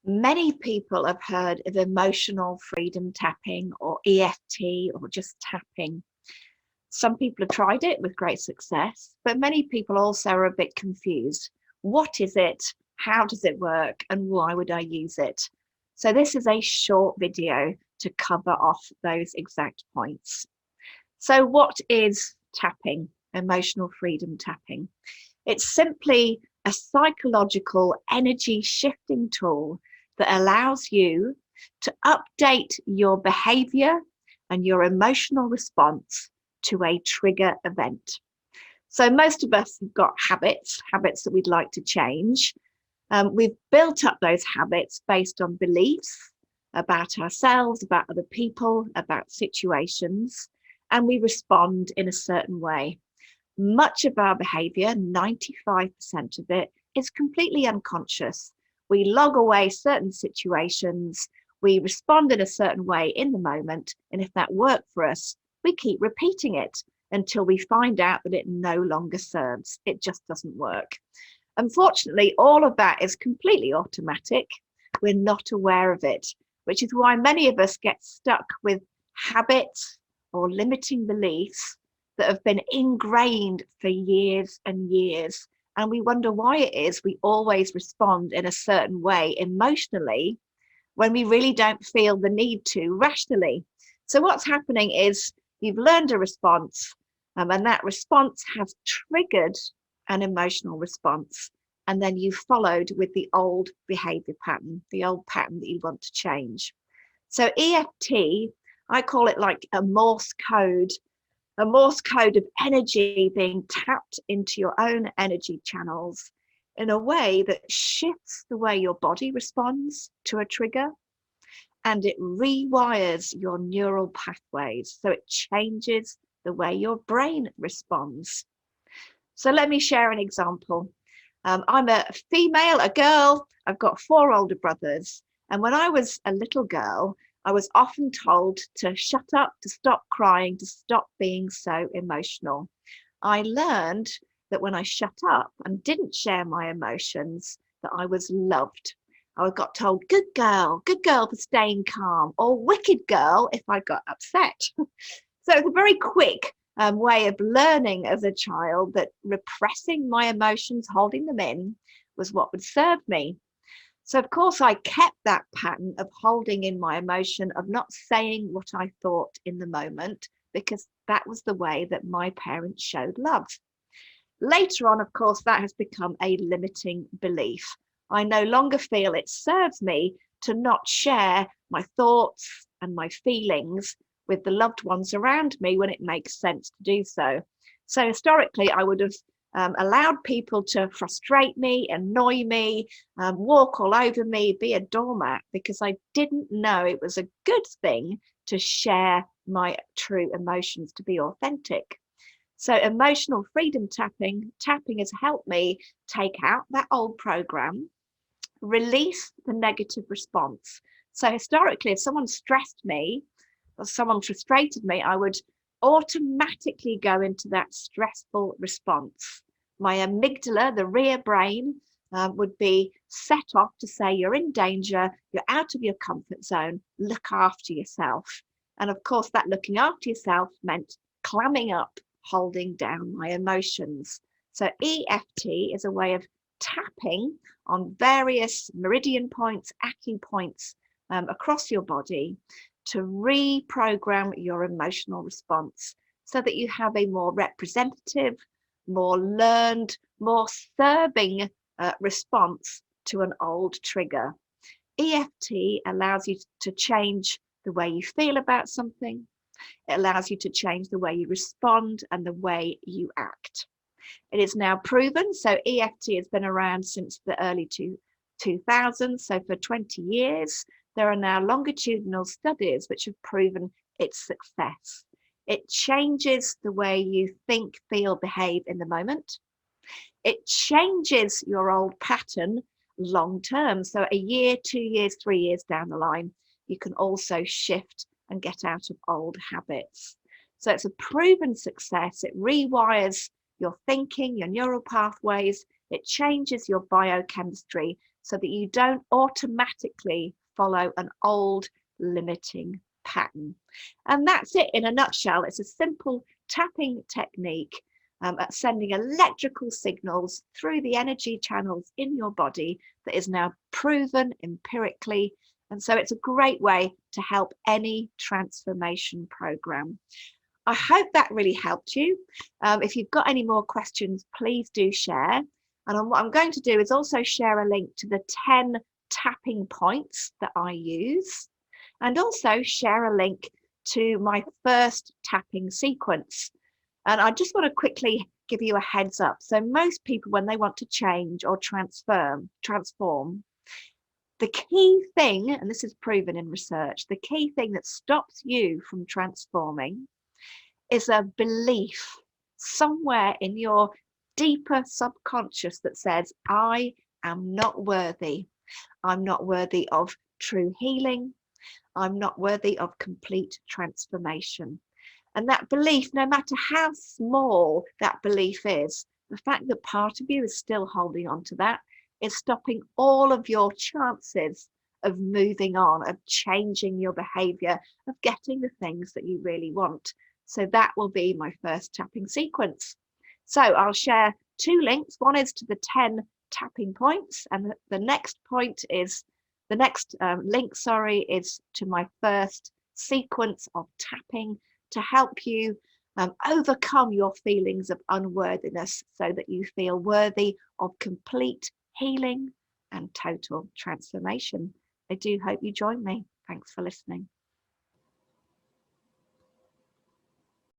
Many people have heard of emotional freedom tapping or EFT or just tapping. Some people have tried it with great success, but many people also are a bit confused. What is it? How does it work? And why would I use it? So this is a short video to cover off those exact points. So what is tapping, emotional freedom tapping? It's simply a psychological energy shifting tool that allows you to update your behavior and your emotional response to a trigger event. So most of us have got habits that we'd like to change. We've built up those habits based on beliefs about ourselves, about other people, about situations, and we respond in a certain way. Much of our behavior, 95% of it, is completely unconscious. We log away certain situations, we respond in a certain way in the moment, and if that worked for us, we keep repeating it until we find out that it no longer serves. It just doesn't work. Unfortunately, all of that is completely automatic. We're not aware of it, which is why many of us get stuck with habits or limiting beliefs that have been ingrained for years and years. And we wonder why it is we always respond in a certain way emotionally when we really don't feel the need to rationally. So what's happening is you've learned a response, and that response has triggered an emotional response. And then you followed with the old behavior pattern, the old pattern that you want to change. So EFT, I call it like a Morse code of energy being tapped into your own energy channels in a way that shifts the way your body responds to a trigger, and it rewires your neural pathways. So it changes the way your brain responds. So let me share an example. I'm a female, a girl. I've got 4 older brothers. And when I was a little girl, I was often told to shut up, to stop crying, to stop being so emotional. I learned that when I shut up and didn't share my emotions, that I was loved. I got told, good girl for staying calm, or wicked girl if I got upset. So it's a very quick way of learning as a child that repressing my emotions, holding them in, was what would serve me. So, of course, I kept that pattern of holding in my emotion, of not saying what I thought in the moment, because that was the way that my parents showed love. Later on, of course, that has become a limiting belief. I no longer feel it serves me to not share my thoughts and my feelings with the loved ones around me when it makes sense to do so. So historically, I would have allowed people to frustrate me, annoy me, walk all over me, be a doormat, because I didn't know it was a good thing to share my true emotions, to be authentic. So emotional freedom tapping has helped me take out that old program, release the negative response. So historically, if someone stressed me or someone frustrated me, I would automatically go into that stressful response. My amygdala, the rear brain, would be set off to say, you're in danger, you're out of your comfort zone, look after yourself. And of course, that looking after yourself meant clamming up, holding down my emotions. So EFT is a way of tapping on various meridian points, accu points across your body to reprogram your emotional response so that you have a more representative, more learned, more serving response to an old trigger. EFT allows you to change the way you feel about something. It allows you to change the way you respond and the way you act. It is now proven, so EFT has been around since the early 2000s, so for 20 years. There are now longitudinal studies which have proven its success. It changes the way you think, feel, behave in the moment. It changes your old pattern long term. So a year, 2 years, 3 years down the line, you can also shift and get out of old habits. So it's a proven success. It rewires your thinking, your neural pathways. It changes your biochemistry so that you don't automatically follow an old limiting pattern. And that's it in a nutshell. It's a simple tapping technique at sending electrical signals through the energy channels in your body that is now proven empirically. And so it's a great way to help any transformation program. I hope that really helped you. If you've got any more questions, please do share. And what I'm going to do is also share a link to the 10 tapping points that I use, and also share a link to my first tapping sequence. And I just want to quickly give you a heads up. So most people, when they want to change or transform, the key thing, and this is proven in research, the key thing that stops you from transforming is a belief somewhere in your deeper subconscious that says, I am not worthy. I'm not worthy of true healing. I'm not worthy of complete transformation. And that belief, no matter how small that belief is, the fact that part of you is still holding on to that is stopping all of your chances of moving on, of changing your behavior, of getting the things that you really want. So that will be my first tapping sequence. So I'll share 2 links. One is to the 10 tapping points, and the next point is, the next link, is to my first sequence of tapping to help you overcome your feelings of unworthiness so that you feel worthy of complete healing and total transformation. I do hope you join me. Thanks for listening.